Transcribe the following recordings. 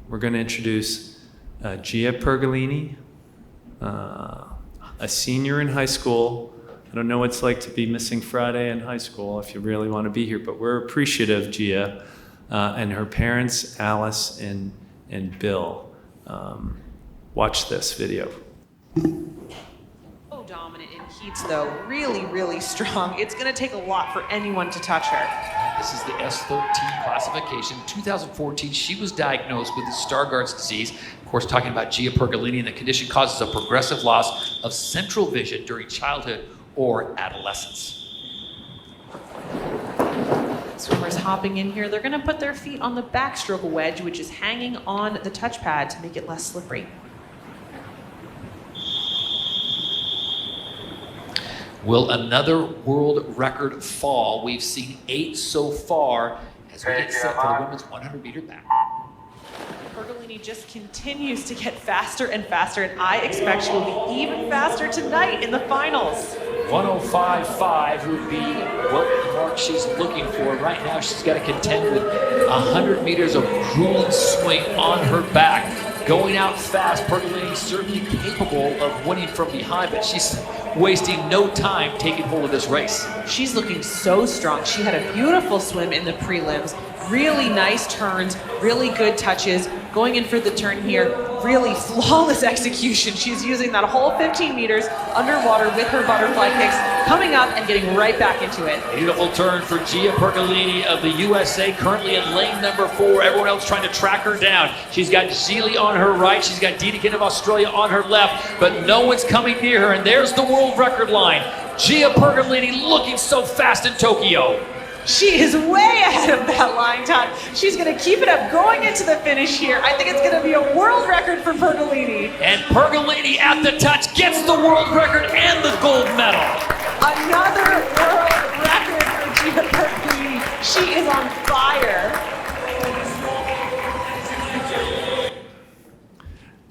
We're going to introduce Gia Pergolini, a senior in high school. I don't know what it's like to be missing Friday in high school if you really want to be here, but we're appreciative, Gia, and her parents, Alice and Bill. Watch this video. So dominant in heats, though, really, really strong. It's going to take a lot for anyone to touch her. This is the S13 classification. 2014, she was diagnosed with the Stargardt's disease. Of course, talking about Gia Pergolini, and the condition causes a progressive loss of central vision during childhood or adolescence. Swimmers hopping in here, they're going to put their feet on the backstroke wedge, which is hanging on the touchpad to make it less slippery. Will another world record fall? We've seen 8 so far as we get set for the women's 100-meter back. Pergolini just continues to get faster and faster, and I expect she will be even faster tonight in the finals. 105.5 would be what mark she's looking for. Right now, she's got to contend with 100 meters of grueling swing on her back. Going out fast, Pergolini certainly capable of winning from behind, but she's wasting no time taking hold of this race. She's looking so strong. She had a beautiful swim in the prelims. Really nice turns, really good touches. Going in for the turn here, really flawless execution. She's using that whole 15 meters underwater with her butterfly kicks, coming up and getting right back into it. Beautiful turn for Gia Pergolini of the USA, currently in lane number 4. Everyone else trying to track her down. She's got Zili on her right, she's got Dedekind of Australia on her left, but no one's coming near her, and there's the world record line. Gia Pergolini looking so fast in Tokyo. She is way ahead of that line time. She's going to keep it up going into the finish here. I think it's going to be a world record for Pergolini. And Pergolini at the touch gets the world record and the gold medal. Another world record for Gia Pergolini. She is on fire.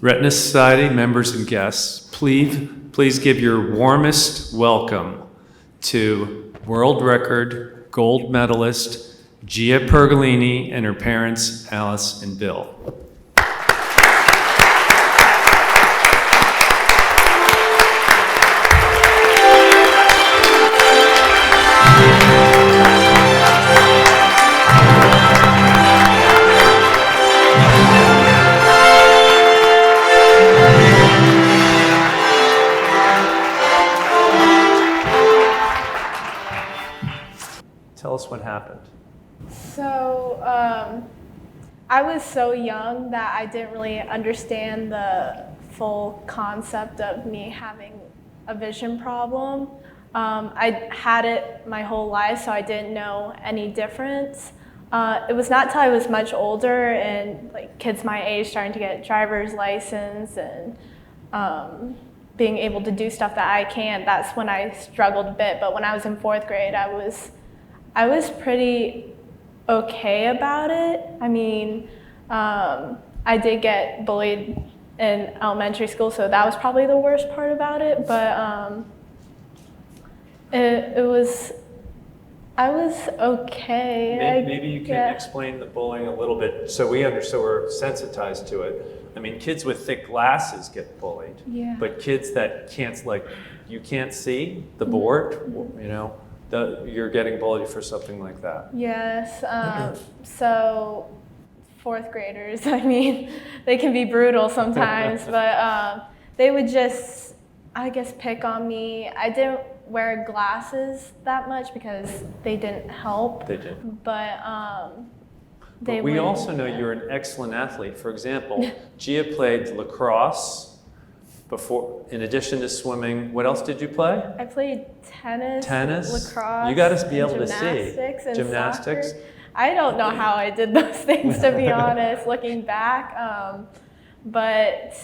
Retina Society members and guests, please give your warmest welcome to world record gold medalist Gia Pergolini and her parents, Alice and Bill. Tell us what happened. So I was so young that I didn't really understand the full concept of me having a vision problem. I had it my whole life, so I didn't know any difference. It was not till I was much older and like kids my age starting to get driver's license and being able to do stuff that I can't, that's when I struggled a bit. But when I was in 4th grade, I was pretty okay about it. I mean, I did get bullied in elementary school, so that was probably the worst part about it. But I was okay. Maybe you can explain the bullying a little bit so we're sensitized to it. I mean, kids with thick glasses get bullied, but kids that you can't see the board, you know, you're getting bullied for something like that. Yes, so 4th graders, I mean, they can be brutal sometimes, but they would just, I guess, pick on me. I didn't wear glasses that much because they didn't help. They didn't. But we also know you're an excellent athlete. For example, Gia played lacrosse before, in addition to swimming. What else did you play? I played tennis, lacrosse. You got to be able to see. And Gymnastics. Soccer. I don't know how I did those things, to be honest, looking back. But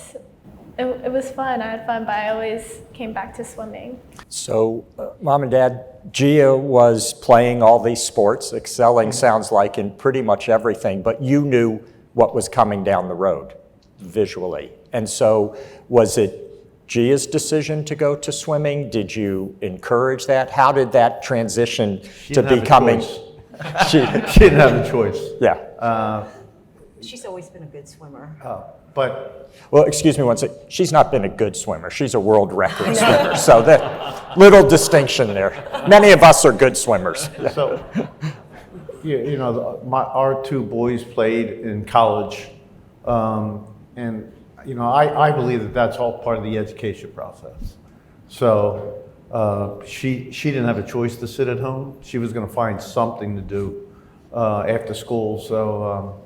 it was fun. I had fun, but I always came back to swimming. So, Mom and Dad, Gia was playing all these sports, excelling, sounds like, in pretty much everything, but you knew what was coming down the road visually. And so, was it Gia's decision to go to swimming? Did you encourage that? How did that transition to becoming? She didn't have a choice. Yeah. She's always been a good swimmer. But Well, excuse me one second. She's not been a good swimmer. She's a world record swimmer. So that little distinction there. Many of us are good swimmers. so, you know, our two boys played in college, and you know, I believe that that's all part of the education process. So she didn't have a choice to sit at home. She was going to find something to do after school. So.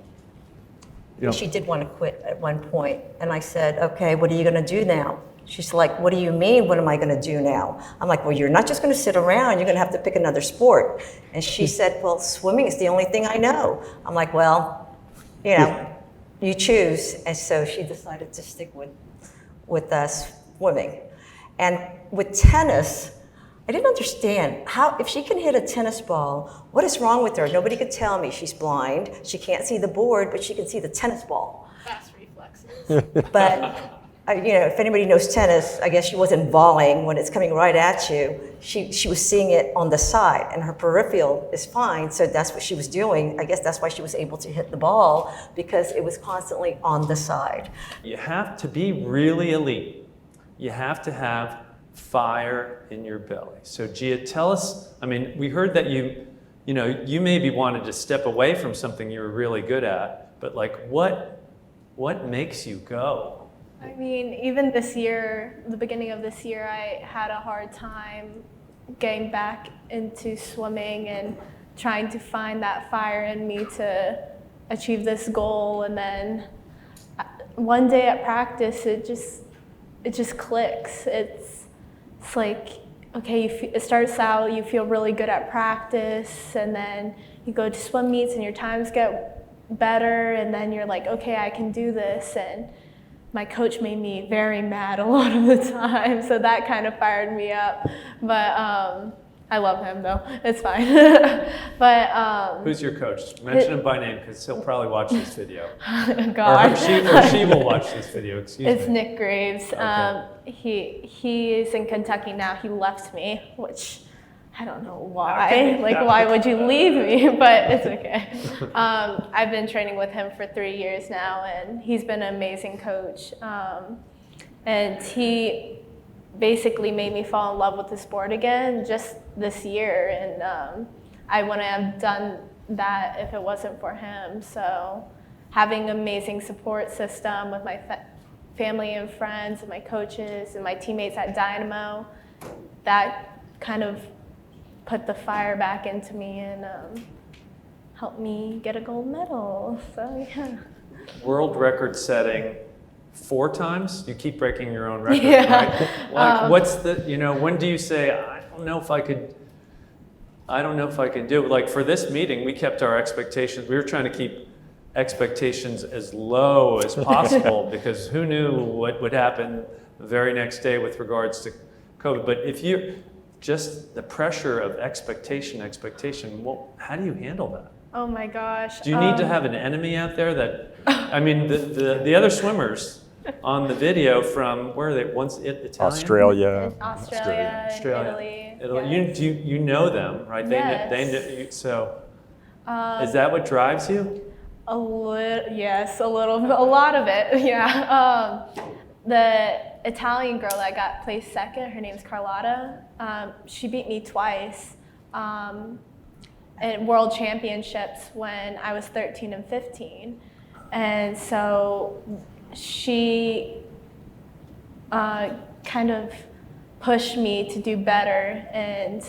You know, She did want to quit at one point, and I said, okay, what are you going to do now? She's like, what do you mean, what am I going to do now? I'm like, well, you're not just going to sit around, you're going to have to pick another sport. And she said, well, swimming is the only thing I know. I'm like, well, you know, you choose. And so she decided to stick with swimming. And with tennis, I didn't understand how, if she can hit a tennis ball, what is wrong with her? Nobody could tell me. She's blind. She can't see the board, but she can see the tennis ball. Fast reflexes. But, you know, if anybody knows tennis, I guess she wasn't volleying when it's coming right at you. She was seeing it on the side, and her peripheral is fine, so that's what she was doing. I guess that's why she was able to hit the ball, because it was constantly on the side. You have to be really elite. You have to have fire in your belly. So Gia, tell us, I mean, we heard that you maybe wanted to step away from something you were really good at, but like what makes you go? I mean, even this year, the beginning of this year, I had a hard time getting back into swimming and trying to find that fire in me to achieve this goal. And then one day at practice, it just clicks. It's like, okay, it starts out, you feel really good at practice, and then you go to swim meets and your times get better, and then you're like, okay, I can do this. And my coach made me very mad a lot of the time, so that kind of fired me up. But I love him though, it's fine. But who's your coach? Mention him by name, because he'll probably watch this video. God. Or she will watch this video, excuse me. It's Nick Graves. Okay. He is in Kentucky now. He left me, which I don't know why. Like, why would you leave me? But it's okay. I've been training with him for 3 years now, and he's been an amazing coach. And he basically made me fall in love with the sport again just this year. And I wouldn't have done that if it wasn't for him. So having an amazing support system with my family and friends and my coaches and my teammates at Dynamo, that kind of put the fire back into me and helped me get a gold medal. So yeah. World record setting 4 times? You keep breaking your own record, Yeah. right? Like, what's the, when do you say, I don't know if I could do it? Like for this meeting, we kept our expectations. We were trying to keep expectations as low as possible because who knew what would happen the very next day with regards to COVID. But if you're just the pressure of expectation, well, how do you handle that? Oh my gosh. Do you need to have an enemy out there that, I mean, the other swimmers on the video from, where are they, Italian? Australia. Australia, Italy. Yes. You know them, right? Yes. They know you, so is that what drives you? A lot of it, yeah. The Italian girl that got placed second, her name's Carlotta. She beat me twice at World Championships when I was 13 and 15. And so she kind of pushed me to do better. And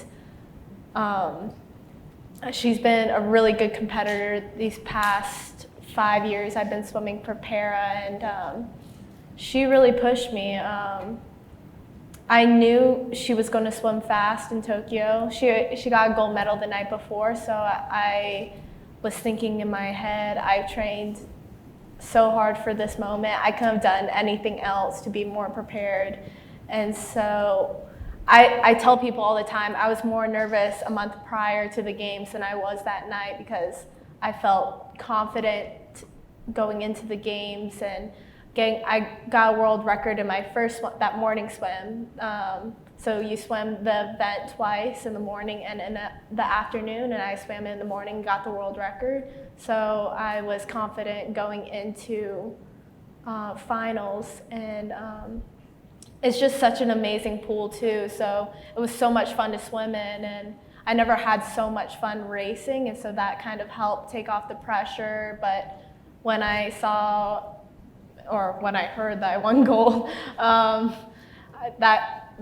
she's been a really good competitor these past 5 years. I've been swimming for para, and she really pushed me. I knew she was going to swim fast in Tokyo. She got a gold medal the night before, so I was thinking in my head, I trained so hard for this moment. I couldn't have done anything else to be more prepared. And so I tell people all the time, I was more nervous a month prior to the games than I was that night because I felt confident going into the games and I got a world record in my that morning swim. So you swim the event twice, in the morning and in the afternoon, and I swam in the morning, got the world record. So I was confident going into finals, and it's just such an amazing pool too. So it was so much fun to swim in, and I never had so much fun racing, and so that kind of helped take off the pressure. But when I heard that I won gold,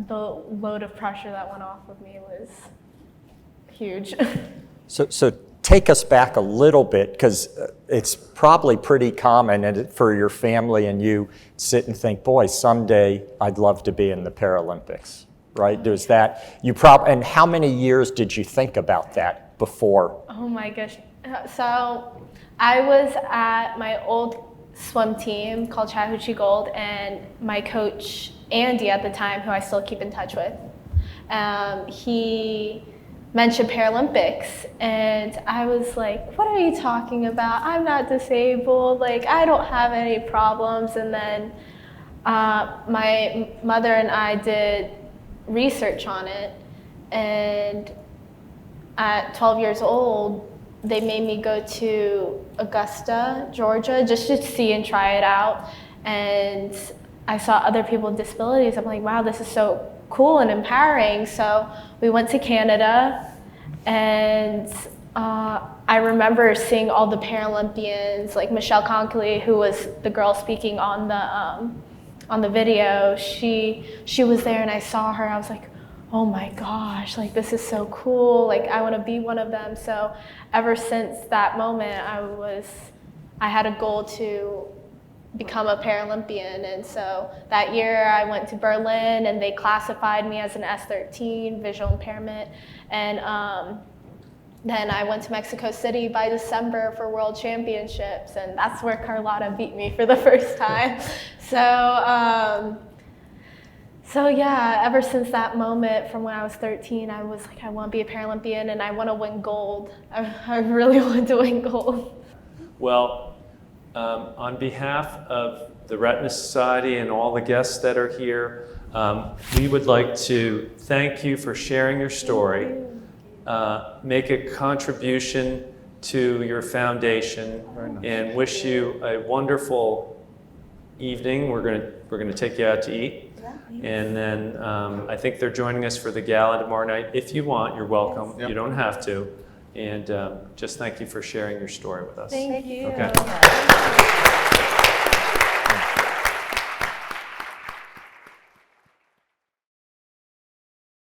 the load of pressure that went off of me was huge. So take us back a little bit, because it's probably pretty common for your family and you sit and think, boy, someday I'd love to be in the Paralympics, right? There's that. And how many years did you think about that before? Oh my gosh. So I was at my old swim team called Chattahoochee Gold, and my coach, Andy, at the time, who I still keep in touch with, he mentioned Paralympics, and I was like, what are you talking about? I'm not disabled, like I don't have any problems. And then my mother and I did research on it, and at 12 years old, they made me go to Augusta, Georgia, just to see and try it out. And I saw other people with disabilities. I'm like, wow, this is so cool and empowering. So we went to Canada, and I remember seeing all the Paralympians, like Michelle Conkley, who was the girl speaking on the video. She was there, and I saw her. I was like, oh my gosh, like this is so cool. Like I want to be one of them. So ever since that moment, I had a goal to become a Paralympian. And so that year I went to Berlin, and they classified me as an S13, visual impairment. And then I went to Mexico City by December for World Championships, and that's where Carlotta beat me for the first time. So yeah, ever since that moment from when I was 13, I was like, I want to be a Paralympian, and I want to win gold. I really want to win gold. Well, on behalf of the Retina Society and all the guests that are here, we would like to thank you for sharing your story, make a contribution to your foundation, and wish you a wonderful evening. We're going to take you out to eat. And then I think they're joining us for the gala tomorrow night. If you want, you're welcome. Yep. You don't have to. And just thank you for sharing your story with us. Thank you. Okay.